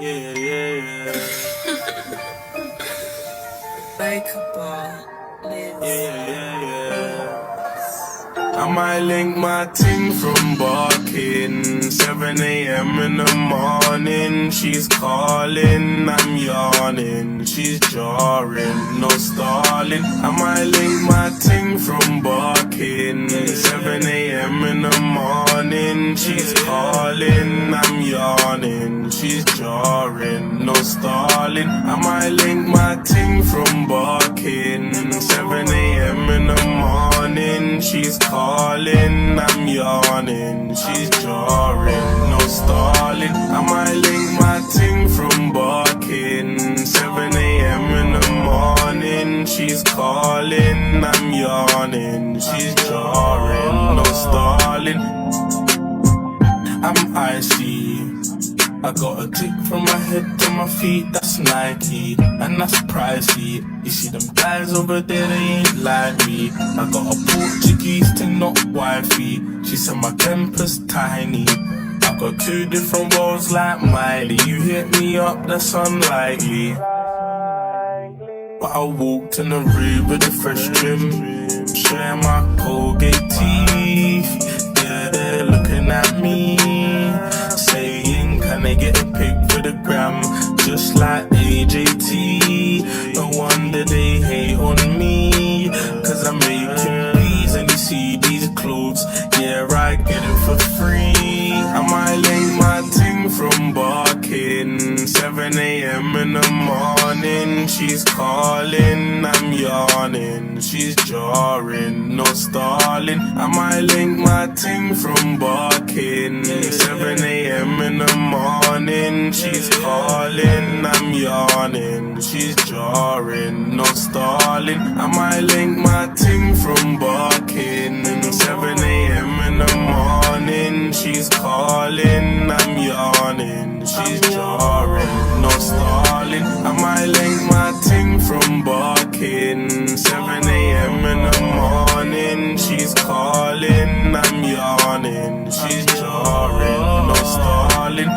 Yeah, yeah, yeah. Like a ball. Yeah, yeah, yeah. I might link my ting from barking. 7 a.m. in the morning. She's calling, I'm yawning. She's jarring, no stalling. I might link my ting from barking. 7 a.m. in the morning. She's calling, I'm yawning. She's jarring, no stalling. I might link my ting from barking. 7 a.m. in the morning. She's calling, I'm yawning. She's jarring, no stalling. I might link my ting from barking. 7 a.m. in the morning. She's calling, I'm yawning. She's jarring, no stalling. I'm icy. I got a tick from my head to my feet, that's Nike, and that's pricey. You see them guys over there, they ain't like me. I got a Portuguese thing, not wifey. She said my temper's tiny. I got two different worlds like Miley. You hit me up, that's unlikely. But I walked in the room with a fresh trim, sharing my Colgate teeth. Yeah, they're looking at me, saying, can they get a pic for the gram? Just like AJT. No wonder they hate on me, cause I'm making these and you see these clothes. Yeah, I get it for free. I might link my ting from barking. 7 a.m. in the morning. She's calling, I'm yawning. She's jarring, no stalling. I might link my ting from barking. 7 a.m. in the morning. She's calling, I'm yawning. She's jarring, no stalling. I might link my ting from barking. 7 a.m. in the morning. She's calling, I'm yawning. She's jarring, no stalling. I might link my ting from barking. 7 a.m. in the morning. She's calling, I'm yawning. She's jarring, no stalling.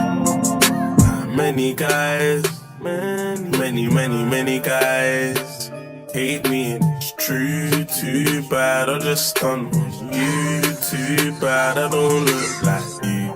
Many guys, many guys hate me and it's true. Too bad I just stunt on you. Too bad I don't look like you.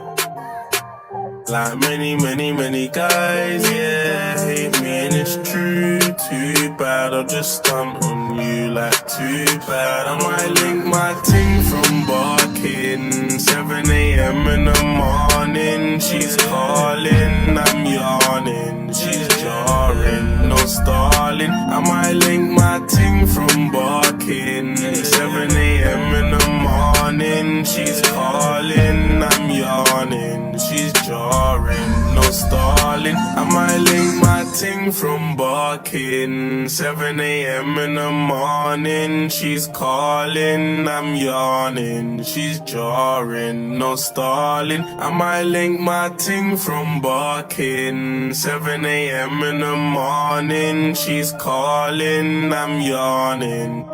Like many guys, yeah, hate me and it's true. Too bad I just stunt on you. Like too bad I might link my ting from barking. 7 a.m. in the morning. She's calling, I'm yawning. She's jarring, no stalling. I might link my ting from barking. 7 a.m. in the morning. She's calling, I'm yawning. She's jarring, no stalling. I might link my ting from barking. 7 a.m. in the morning. She's calling, I'm yawning. She's jarring, no stalling. I might link my ting from barking. 7 a.m. in the morning. She's calling, I'm yawning.